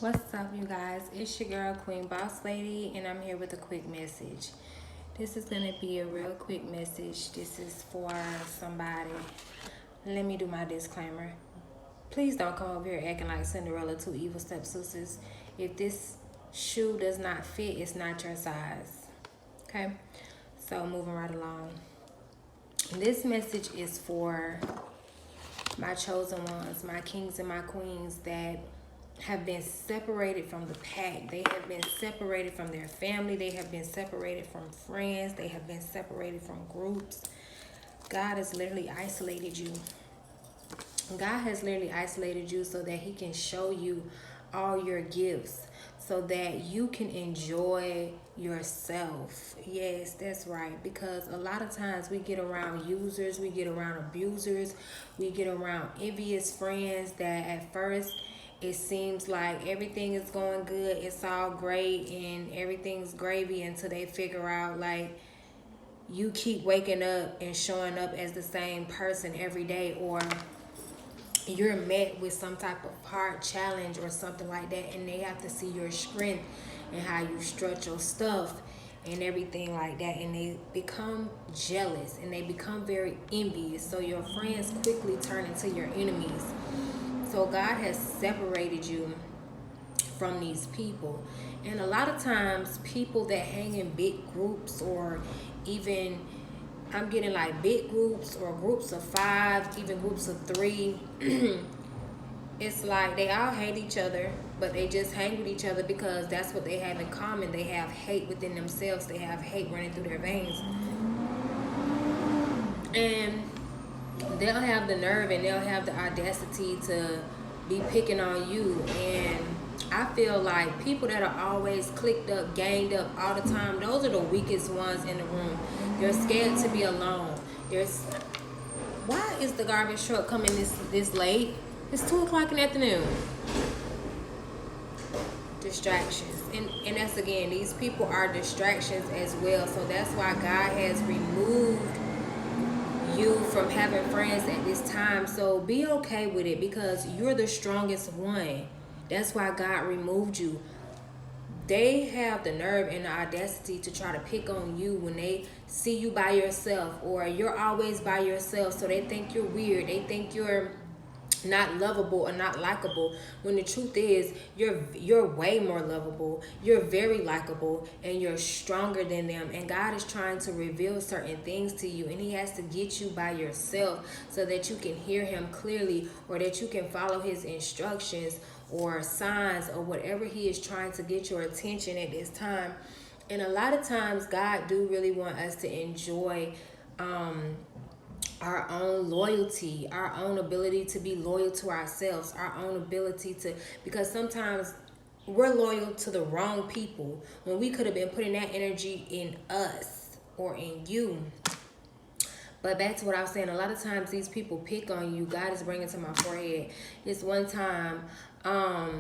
What's up, you guys? It's your girl, Queen Boss Lady, and I'm here with a quick message. This is going to be a real quick message. This is for somebody. Let me do my disclaimer. Please don't come over here acting like Cinderella, two evil stepsisters. If this shoe does not fit, it's not your size. Okay? So, moving right along. This message is for my chosen ones, my kings and my queens that have been separated from the pack. They have been separated from their family. They have been separated from friends. They have been separated from groups. God has literally isolated you. God has literally isolated you so that he can show you all your gifts so that you can enjoy yourself. Yes, that's right. Because a lot of times we get around users, we get around abusers, we get around envious friends that at first it seems like everything is going good, it's all great and everything's gravy until they figure out like you keep waking up and showing up as the same person every day, or you're met with some type of hard challenge or something like that, and they have to see your strength and how you strut your stuff and everything like that, and they become jealous and they become very envious, so your friends quickly turn into your enemies. So God has separated you from these people. And a lot of times people that hang in big groups, or even I'm getting like big groups or groups of 5, even groups of 3, it's like they all hate each other, but they just hang with each other because that's what they have in common. They have hate within themselves. They have hate running through their veins. And they'll have the nerve and they'll have the audacity to be picking on you. And I feel like people that are always clicked up, ganged up all the time, those are the weakest ones in the room. They're scared to be alone. There's Why is the garbage truck coming this late? It's 2 o'clock in the afternoon. Distractions. And that's, again, these people are distractions as well. So that's why God has removed you from having friends at this time. So be okay with it, because you're the strongest one. That's why God removed you. They have the nerve and the audacity to try to pick on you when they see you by yourself, or you're always by yourself, so they think you're weird. They think you're not lovable or not likable, when the truth is you're way more lovable, you're very likable, and you're stronger than them. And God is trying to reveal certain things to you, and he has to get you by yourself so that you can hear him clearly, or that you can follow his instructions or signs or whatever he is trying to get your attention at this time. And a lot of times God do really want us to enjoy our own loyalty, our own ability to be loyal to ourselves, our own ability to, because sometimes we're loyal to the wrong people when we could have been putting that energy in us or in you. But back to what I was saying, a lot of times these people pick on you. God is bringing to my forehead. This one time, I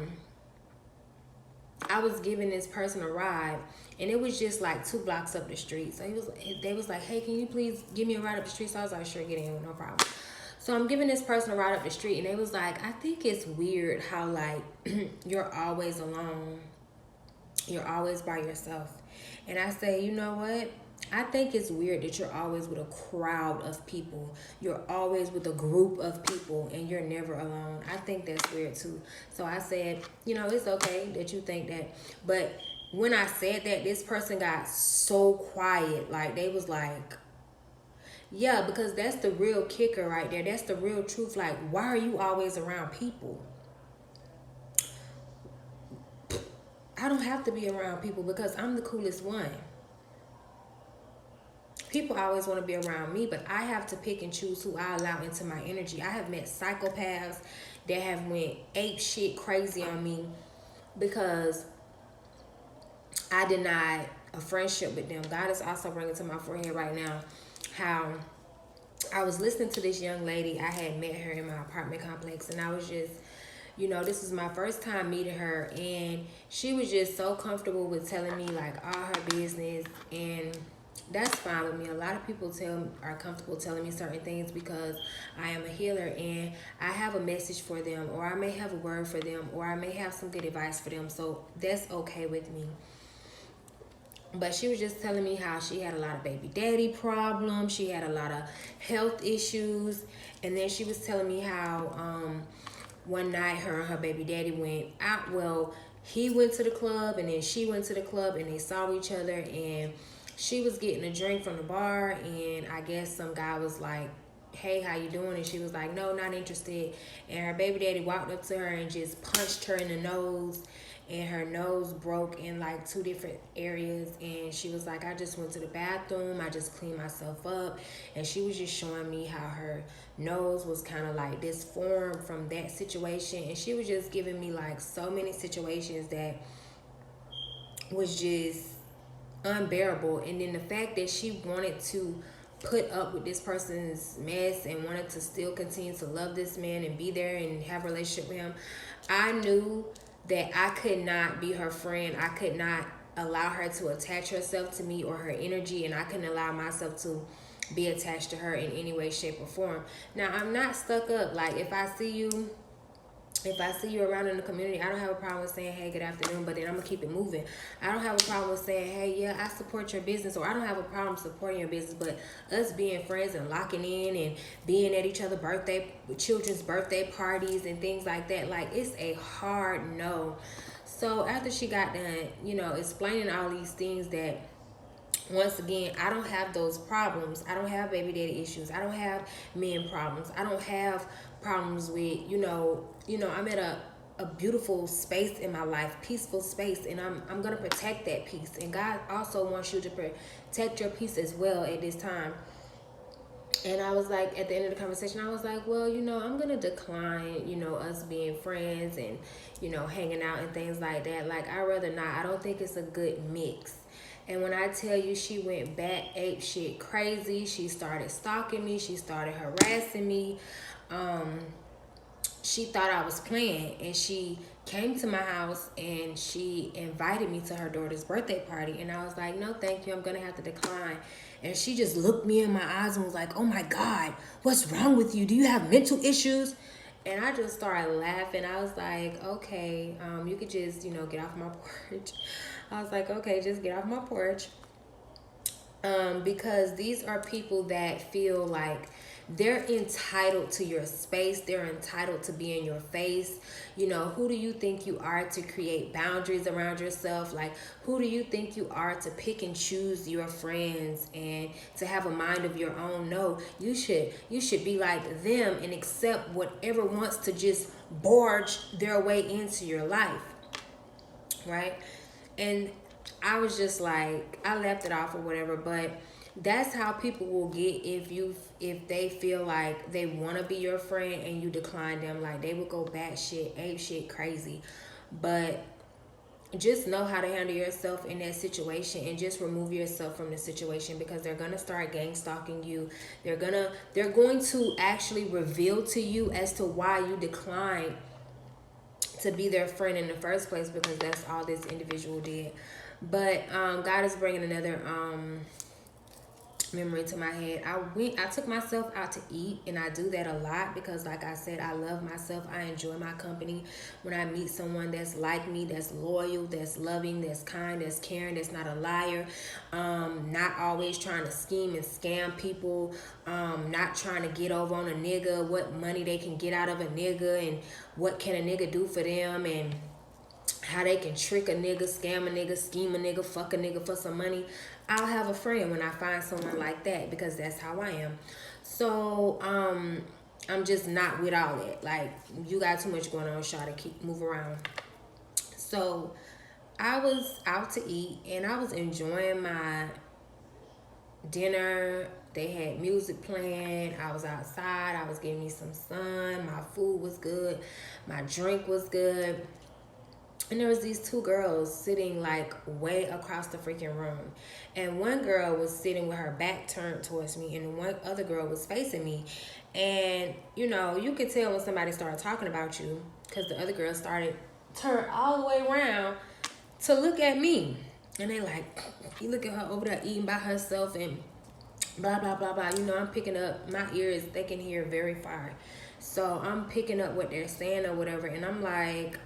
was giving this person a ride, and it was just like 2 blocks up the street. So they was like, hey, can you please give me a ride up the street? So I was like, sure, get in, no problem. So I'm giving this person a ride up the street, and they was like, I think it's weird how like you're always alone. You're always by yourself. And I say, you know what? I think it's weird that you're always with a crowd of people. You're always with a group of people and you're never alone. I think that's weird too. So I said, it's okay that you think that. But when I said that, this person got so quiet. Like, they was like, yeah, because that's the real kicker right there. That's the real truth. Like, why are you always around people? I don't have to be around people because I'm the coolest one. People always want to be around me, but I have to pick and choose who I allow into my energy. I have met psychopaths that have went ape shit crazy on me because I denied a friendship with them. God is also bringing to my forehead right now how I was listening to this young lady. I had met her in my apartment complex, and I was just, this is my first time meeting her, and she was just so comfortable with telling me like all her business. And that's fine with me. A lot of people are comfortable telling me certain things because I am a healer and I have a message for them, or I may have a word for them, or I may have some good advice for them. So that's okay with me. But she was just telling me how she had a lot of baby daddy problems. She had a lot of health issues. And then she was telling me how one night her and her baby daddy went out. Well, he went to the club and then she went to the club and they saw each other. And she was getting a drink from the bar. And I guess some guy was like, hey, how you doing? And she was like, no, not interested. And her baby daddy walked up to her and just punched her in the nose, and her nose broke in like 2 different areas. And she was like, I just went to the bathroom, I just cleaned myself up. And she was just showing me how her nose was kind of like disformed from that situation. And she was just giving me like so many situations that was just unbearable. And then the fact that she wanted to put up with this person's mess and wanted to still continue to love this man and be there and have a relationship with him, I knew that I could not be her friend. I could not allow her to attach herself to me or her energy, and I couldn't allow myself to be attached to her in any way, shape, or form. Now, I'm not stuck up. Like, if I see you around in the community, I don't have a problem with saying, hey, good afternoon, but then I'm going to keep it moving. I don't have a problem with saying, hey, yeah, I support your business, or I don't have a problem supporting your business, but us being friends and locking in and being at each other's children's birthday parties and things like that, like, it's a hard no. So after she got done, explaining all these things that, once again, I don't have those problems. I don't have baby daddy issues. I don't have men problems. I don't have problems with, I'm at a beautiful space in my life, peaceful space, and I'm going to protect that peace. And God also wants you to protect your peace as well at this time. And I was like, at the end of the conversation, I was like, well, I'm going to decline, us being friends and, hanging out and things like that. Like, I'd rather not. I don't think it's a good mix. And when I tell you, she went back ape shit crazy. She started stalking me. She started harassing me. She thought I was playing, and she came to my house and she invited me to her daughter's birthday party. And I was like, no, thank you. I'm going to have to decline. And she just looked me in my eyes and was like, oh my God, what's wrong with you? Do you have mental issues? And I just started laughing. I was like, okay, you could just, get off my porch. I was like, okay, just get off my porch. Because these are people that feel like they're entitled to your space. They're entitled to be in your face. Who do you think you are to create boundaries around yourself? Like, who do you think you are to pick and choose your friends and to have a mind of your own? No, you should be like them and accept whatever wants to just barge their way into your life, right? And I was just like, I left it off or whatever, but that's how people will get if they feel like they want to be your friend and you decline them. Like, they would go batshit, ape shit crazy. But just know how to handle yourself in that situation and just remove yourself from the situation, because they're going to start gang stalking you. They're going to actually reveal to you as to why you declined to be their friend in the first place, because that's all this individual did. But God is bringing another memory to my head. I took myself out to eat, and I do that a lot because, like I said, I love myself. I enjoy my company. When I meet someone that's like me, that's loyal, that's loving, that's kind, that's caring, that's not a liar, not always trying to scheme and scam people, not trying to get over on a nigga, what money they can get out of a nigga, and what can a nigga do for them, and how they can trick a nigga, scam a nigga, scheme a nigga, fuck a nigga for some money. I'll have a friend when I find someone like that, because that's how I am. So I'm just not with all that. Like, you got too much going on, Shawty, keep move around. So I was out to eat and I was enjoying my dinner. They had music playing. I was outside. I was getting me some sun. My food was good. My drink was good. And there was these 2 girls sitting like way across the freaking room. And one girl was sitting with her back turned towards me, and one other girl was facing me. And, you could tell when somebody started talking about you, because the other girl started turned all the way around to look at me. And they like, you look at her over there eating by herself and blah, blah, blah, blah. You know, I'm picking up, my ears, they can hear very far. So I'm picking up what they're saying or whatever. And I'm like,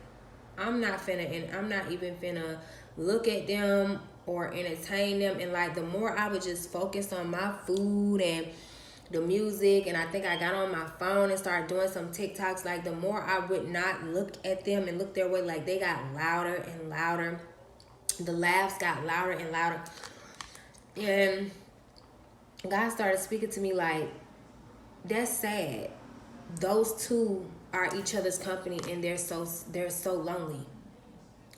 I'm not even finna look at them or entertain them. And like, the more I would just focus on my food and the music, and I think I got on my phone and started doing some TikToks, like, the more I would not look at them and look their way, like, they got louder and louder. The laughs got louder and louder. And God started speaking to me like, that's sad. Those two are each other's company, and they're so lonely.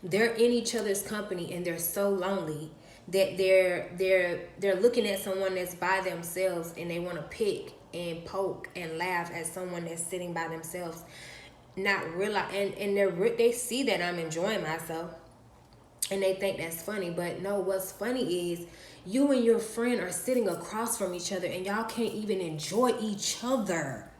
They're in each other's company, and they're so lonely that they're looking at someone that's by themselves, and they want to pick and poke and laugh at someone that's sitting by themselves, not realize, and they see that I'm enjoying myself, and they think that's funny. But no, what's funny is you and your friend are sitting across from each other, and y'all can't even enjoy each other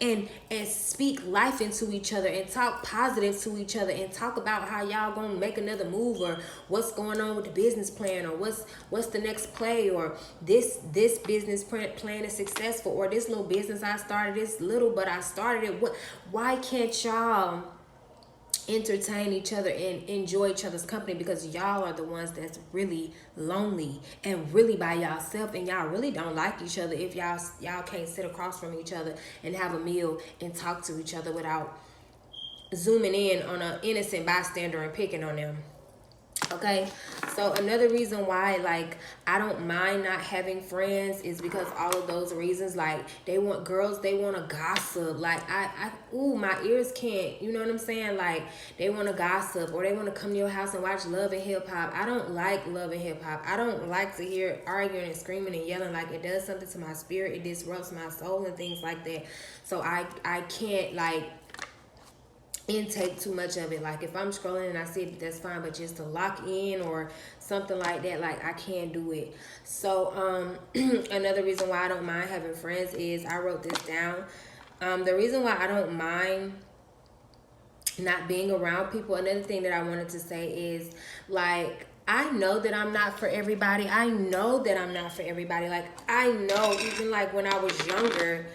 and speak life into each other and talk positive to each other and talk about how y'all gonna make another move, or what's going on with the business plan, or what's the next play, or this business plan is successful, or this little business I started, this little, but I started it. Why can't y'all entertain each other and enjoy each other's company? Because y'all are the ones that's really lonely and really by y'allself, and y'all really don't like each other if y'all can't sit across from each other and have a meal and talk to each other without zooming in on an innocent bystander and picking on them. Okay, so another reason why, like, I don't mind not having friends is because all of those reasons. Like, they want to gossip. Like, my ears can't, you know what I'm saying? Like, they want to gossip, or they want to come to your house and watch Love and Hip Hop. I don't like Love and Hip Hop. I don't like to hear arguing and screaming and yelling. Like, it does something to my spirit. It disrupts my soul and things like that. So I can't, like, intake too much of it. Like, if I'm scrolling and I see it, that's fine, but just to lock in or something like that, like, I can't do it. So another reason why I don't mind having friends is, I wrote this down, the reason why I don't mind not being around people, another thing that I wanted to say is, like, I know that I'm not for everybody. Like, I know, even like when I was younger,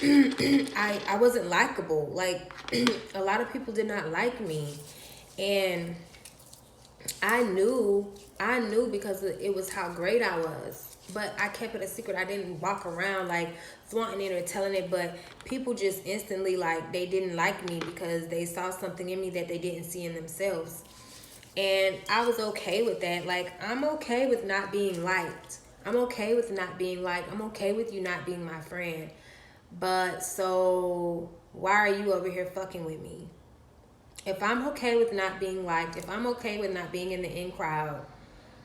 I wasn't likable. Like, a lot of people did not like me, and I knew because it was how great I was, but I kept it a secret. I didn't walk around like flaunting it or telling it, but people just instantly, like, they didn't like me because they saw something in me that they didn't see in themselves. And I was okay with that. Like, I'm okay with not being liked. I'm okay with not being liked. I'm okay with you not being my friend. But so why are you over here fucking with me? If I'm okay with not being liked, if I'm okay with not being in the in crowd,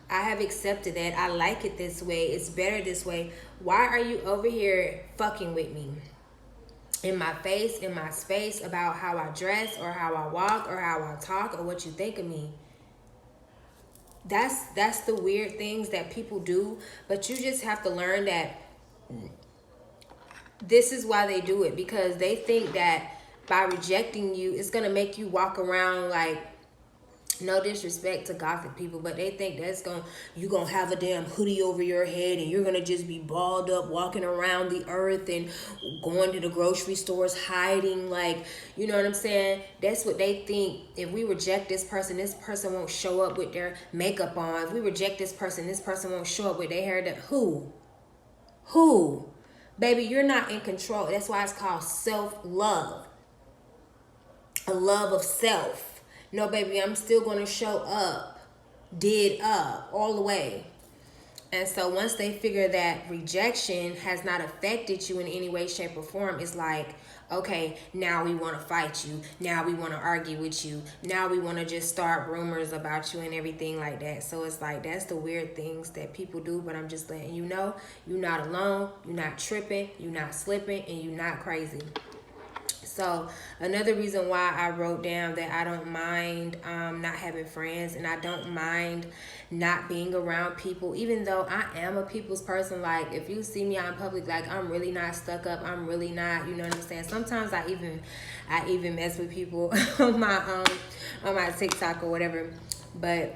I have accepted that. I like it this way. It's better this way. Why are you over here fucking with me? In my face, in my space, about how I dress or how I walk or how I talk or what you think of me. That's the weird things that people do. But you just have to learn that this is why they do it, because they think that by rejecting you, it's going to make you walk around like, no disrespect to gothic people, but they think you're going to have a damn hoodie over your head, and you're going to just be balled up walking around the earth and going to the grocery stores hiding, like, you know what I'm saying? That's what they think. If we reject this person won't show up with their makeup on. If we reject this person won't show up with their hair done. Who? Baby, you're not in control. That's why it's called self-love. A love of self. No, baby, I'm still going to show up. Did up all the way. And so once they figure that rejection has not affected you in any way, shape, or form, it's like, okay, now we want to fight you. Now we want to argue with you. Now we want to just start rumors about you and everything like that. So it's like, that's the weird things that people do. But I'm just letting you know, you're not alone. You're not tripping. You're not slipping. And you're not crazy. So another reason why I wrote down that I don't mind not having friends, and I don't mind not being around people, even though I am a people's person. Like, if you see me out in public, like, I'm really not stuck up. I'm really not, you know what I'm saying? Sometimes I even mess with people on my TikTok or whatever. But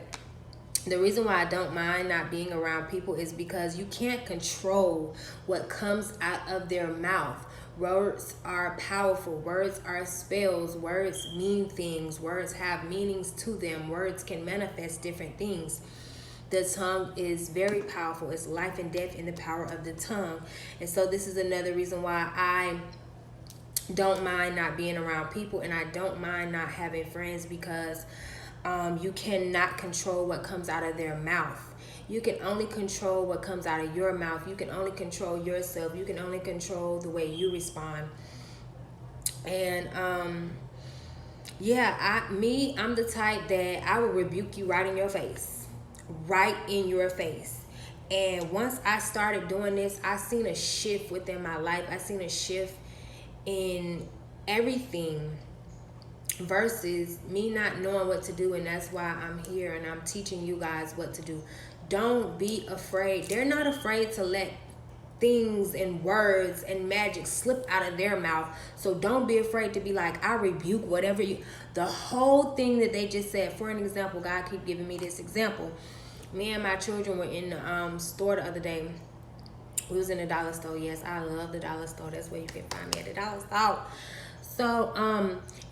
The reason why I don't mind not being around people is because you can't control what comes out of their mouth. Words are powerful. Words are spells. Words mean things. Words have meanings to them. Words can manifest different things. The tongue is very powerful. It's life and death in the power of the tongue. And so this is another reason why I don't mind not being around people, and I don't mind not having friends, because you cannot control what comes out of their mouth. You can only control what comes out of your mouth. You can only control yourself. You can only control the way you respond. And yeah, I'm the type that I will rebuke you right in your face. Right in your face. And once I started doing this, I seen a shift within my life. I seen a shift in everything, versus me not knowing what to do. And that's why I'm here and I'm teaching you guys what to do. Don't be afraid. They're not afraid to let things and words and magic slip out of their mouth. So don't be afraid to be like, I rebuke whatever you, the whole thing that they just said. For an example, God keep giving me this example. Me and my children were in the store the other day. We was in the dollar store. Yes, I love the dollar store. That's where you can find me, at the dollar store. So,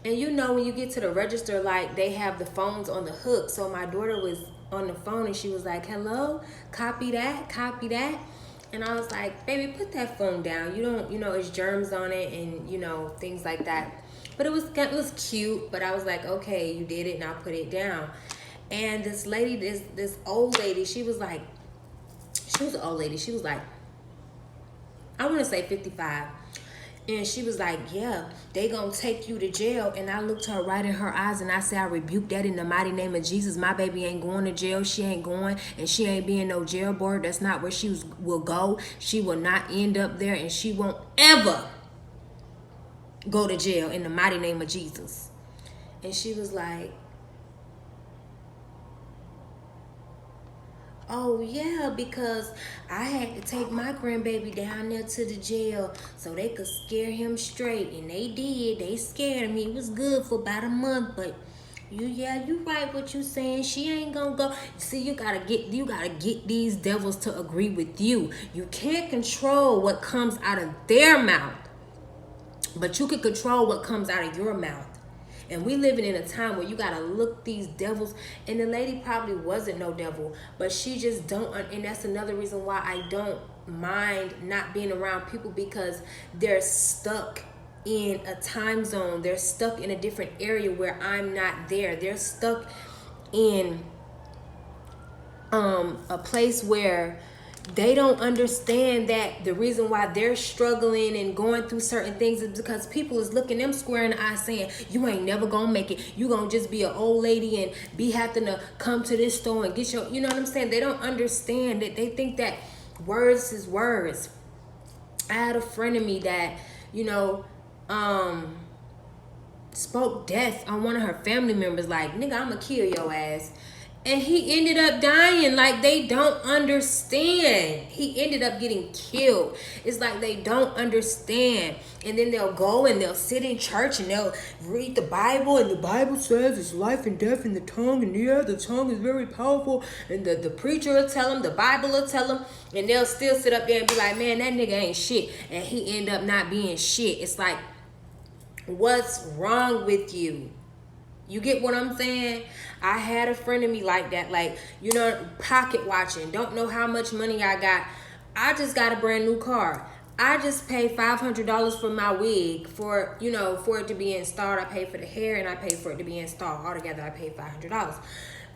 and you know, when you get to the register, like, they have the phones on the hook. So my daughter was on the phone and she was like, hello, copy that, copy that. And I was like, baby, put that phone down. You don't, you know, it's germs on it and, you know, things like that. But it was cute. But I was like, okay, you did it, now put it down. And this lady, this old lady, she was an old lady. She was like, I want to say 55. And she was like, yeah, they gonna take you to jail. And I looked her right in her eyes and I said, I rebuke that in the mighty name of Jesus. My baby ain't going to jail. She ain't going, and she ain't being no jailbird. That's not where she will go. She will not end up there, and she won't ever go to jail in the mighty name of Jesus. And she was like, oh yeah, because I had to take my grandbaby down there to the jail so they could scare him straight. And they did. They scared him. He was good for about a month, but you right what you saying. She ain't gonna go. See, you gotta get these devils to agree with you. You can't control what comes out of their mouth, but you can control what comes out of your mouth. And we living in a time where you gotta look these devils. And the lady probably wasn't no devil, but she just don't. And that's another reason why I don't mind not being around people, because they're stuck in a time zone. They're stuck in a different area where I'm not there. They're stuck in a place where they don't understand that the reason why they're struggling and going through certain things is because people is looking them square in the eye saying, you ain't never gonna make it. You gonna just be an old lady and be having to come to this store and get your, you know what I'm saying? They don't understand that. They think that words is words. I had a friend of me that, you know, spoke death on one of her family members, like, nigga, I'ma kill your ass. And he ended up dying. Like, they don't understand. He ended up getting killed. It's like they don't understand. And then they'll go and they'll sit in church and they'll read the Bible. And the Bible says it's life and death in the tongue. And yeah, the tongue is very powerful. And the preacher will tell them, the Bible will tell them. And they'll still sit up there and be like, man, that nigga ain't shit. And he end up not being shit. It's like, what's wrong with you? You get what I'm saying? I had a friend of me like that, like, you know, pocket watching, don't know how much money I got. I just got a brand new car. I just paid $500 for my wig, for, you know, for it to be installed. I paid for the hair and I paid for it to be installed. Altogether, I paid $500.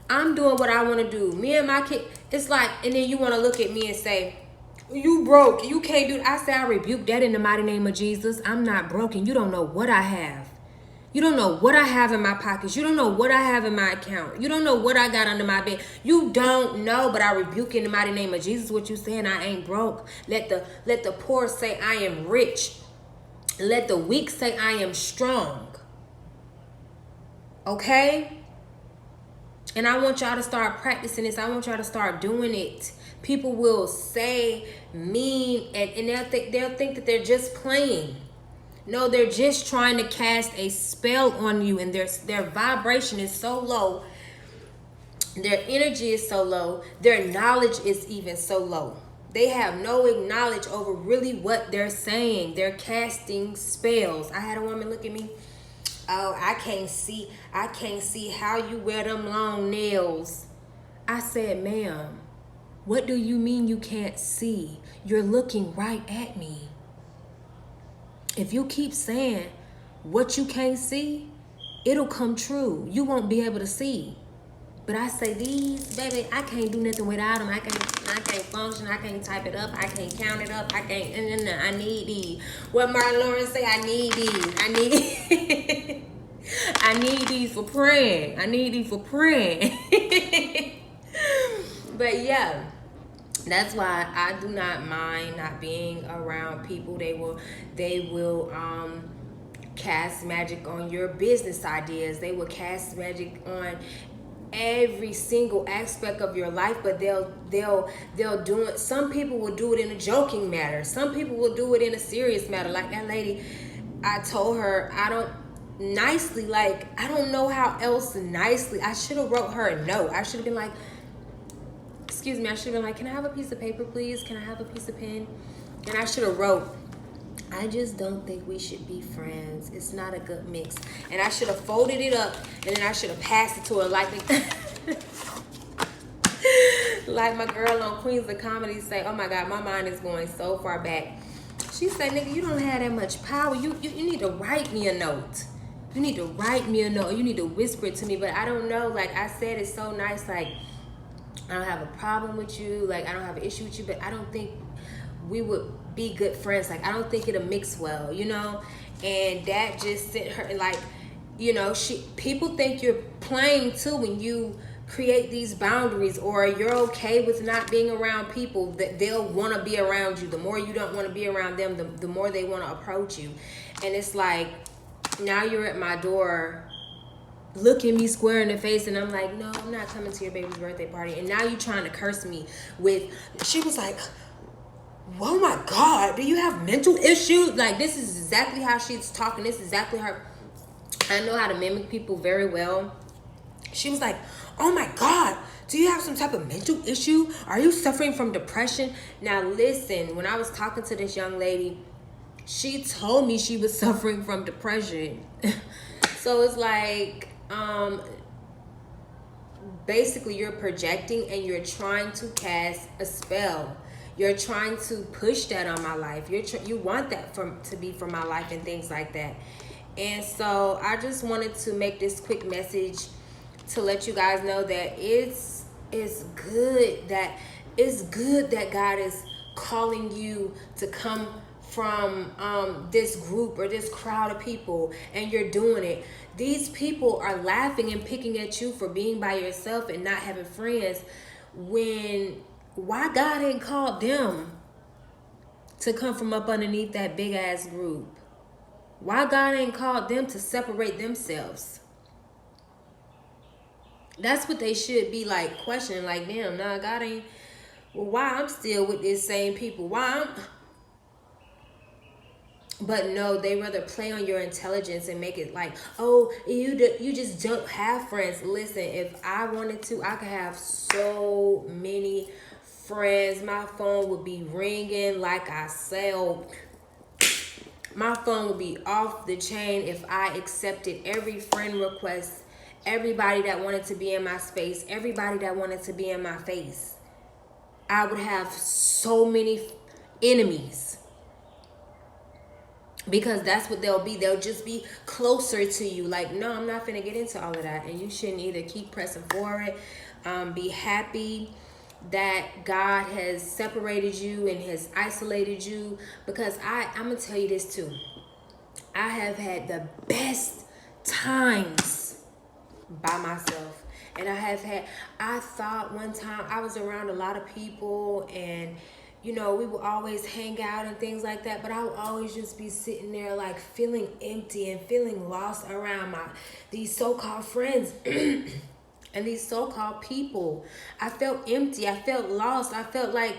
I'm doing what I want to do. Me and my kid, it's like, and then you want to look at me and say, you broke, you can't do it. I say, I rebuke that in the mighty name of Jesus. I'm not broken. You don't know what I have. You don't know what I have in my pockets. You don't know what I have in my account. You don't know what I got under my bed. You don't know, but I rebuke in the mighty name of Jesus what you saying. I ain't broke. Let the poor say I am rich. Let the weak say I am strong. Okay? And I want y'all to start practicing this. I want y'all to start doing it. People will say mean and they'll think that they're just playing. No, they're just trying to cast a spell on you, and their vibration is so low Their energy is so low. Their knowledge is even so low. They have no knowledge over really what they're saying. They're casting spells. I had a woman look at me. Oh, I can't see how you wear them long nails. I said, ma'am, what do you mean you can't see? You're looking right at me. If you keep saying what you can't see, it'll come true. You won't be able to see. But I say these, baby, I can't do nothing without them. I can't function. I can't type it up. I can't count it up. I can't. I need these. What Martin Lawrence say? I need these. I need. I need these for praying. I need these for praying. But yeah, that's why I do not mind not being around people. They will cast magic on your business ideas. They will cast magic on every single aspect of your life, but they'll do it. Some people will do it in a joking matter. Some people will do it in a serious matter. Like that lady, I told her I don't know how else nicely. I should have wrote her a note. I should have been like, excuse me, I should have been like, can I have a piece of paper, please? Can I have a piece of pen? And I should have wrote, I just don't think we should be friends. It's not a good mix. And I should have folded it up, and then I should have passed it to her like like my girl on Queens of Comedy say, oh my God, my mind is going so far back. She said, nigga, you don't have that much power. You need to write me a note. You need to write me a note. You need to whisper it to me. But I don't know. Like I said, it's so nice. Like, I don't have a problem with you. Like, I don't have an issue with you. But I don't think we would be good friends. Like, I don't think it'll mix well, you know? And that just sent her, like, you know, people think you're playing too when you create these boundaries, or you're okay with not being around people that they'll want to be around you. The more you don't want to be around them, the more they want to approach you. And it's like, now you're at my door looking me square in the face, and I'm like, no, I'm not coming to your baby's birthday party. And now you're trying to curse me with, she was like, oh my God, do you have mental issues? Like, this is exactly how she's talking. This is exactly her. I know how to mimic people very well. She was like, oh my God, do you have some type of mental issue? Are you suffering from depression? Now listen, when I was talking to this young lady, she told me she was suffering from depression. So it's like, basically you're projecting and you're trying to cast a spell. You're trying to push that on my life. You want that to be for my life and things like that. And so I just wanted to make this quick message to let you guys know that it's good that God is calling you to come from this group or this crowd of people, and you're doing it. These people are laughing and picking at you for being by yourself and not having friends. Why God ain't called them to come from up underneath that big ass group? Why God ain't called them to separate themselves? That's what they should be like questioning. Like, damn, nah, God ain't. Well, why I'm still with these same people? But no, they rather play on your intelligence and make it like, oh, you just don't have friends. Listen, if I wanted to, I could have so many friends. My phone would be ringing like I sell. My phone would be off the chain if I accepted every friend request, everybody that wanted to be in my space, everybody that wanted to be in my face. I would have so many enemies. Because that's what they'll be. They'll just be closer to you. Like, no, I'm not finna get into all of that. And you shouldn't either. Keep pressing forward. Be happy that God has separated you and has isolated you. Because I'm going to tell you this too. I have had the best times by myself. And I thought one time I was around a lot of people, and you know, we would always hang out and things like that, but I would always just be sitting there like feeling empty and feeling lost around these so-called friends and these so-called people. I felt empty. I felt lost. I felt like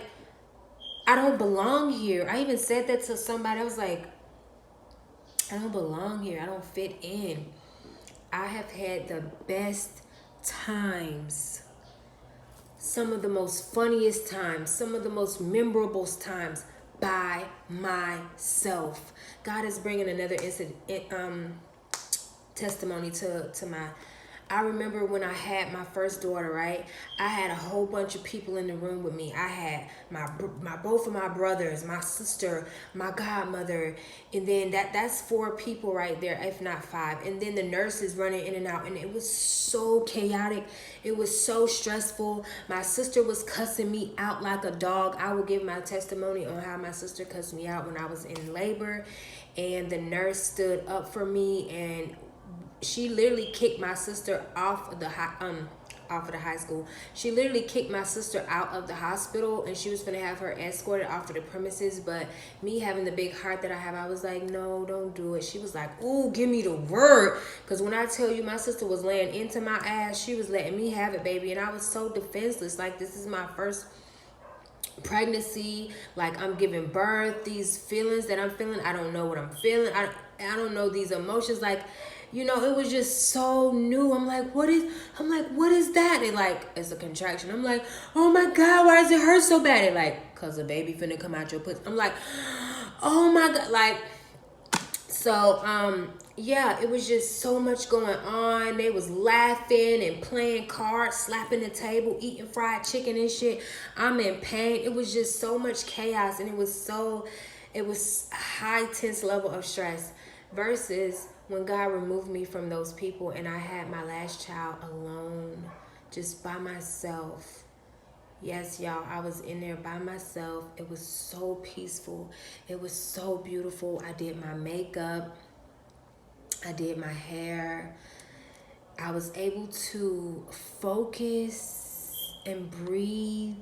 I don't belong here. I even said that to somebody. I was like, I don't belong here. I don't fit in. I have had the best times some of the most funniest times, some of the most memorable times by myself. God is bringing another testimony to my. I remember when I had my first daughter, right? I had a whole bunch of people in the room with me. I had my both of my brothers, my sister, my godmother, and then that's 4 people right there, if not 5. And then the nurses running in and out, and it was so chaotic. It was so stressful. My sister was cussing me out like a dog. I will give my testimony on how my sister cussed me out when I was in labor, and the nurse stood up for me, and she literally kicked my sister off of the high school. She literally kicked my sister out of the hospital, and she was gonna have her escorted off of the premises. But me having the big heart that I have, I was like, no, don't do it. She was like, ooh, give me the word. Because when I tell you my sister was laying into my ass, she was letting me have it, baby. And I was so defenseless. Like, this is my first pregnancy. Like, I'm giving birth. These feelings that I'm feeling, I don't know what I'm feeling. I don't know these emotions. Like, you know, it was just so new. I'm like, what is that? They like, it's a contraction. I'm like, oh my God, why does it hurt so bad? They like, cause a baby finna come out your pussy. I'm like, oh my God. Like, so, yeah, it was just so much going on. They was laughing and playing cards, slapping the table, eating fried chicken and shit. I'm in pain. It was just so much chaos, and it was a high tense level of stress versus when God removed me from those people and I had my last child alone, just by myself. Yes, y'all, I was in there by myself. It was so peaceful. It was so beautiful. I did my makeup. I did my hair. I was able to focus and breathe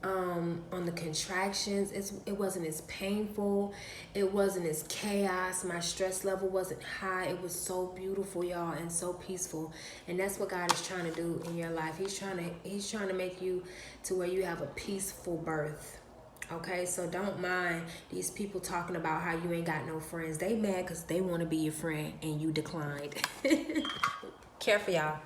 on the contractions. It wasn't as painful. It wasn't as chaos. My stress level wasn't high. It was so beautiful, y'all, and so peaceful. And that's what God is trying to do in your life. He's trying to make you to where you have a peaceful birth. Okay, so don't mind these people talking about how you ain't got no friends. They mad because they want to be your friend and you declined. Care for y'all.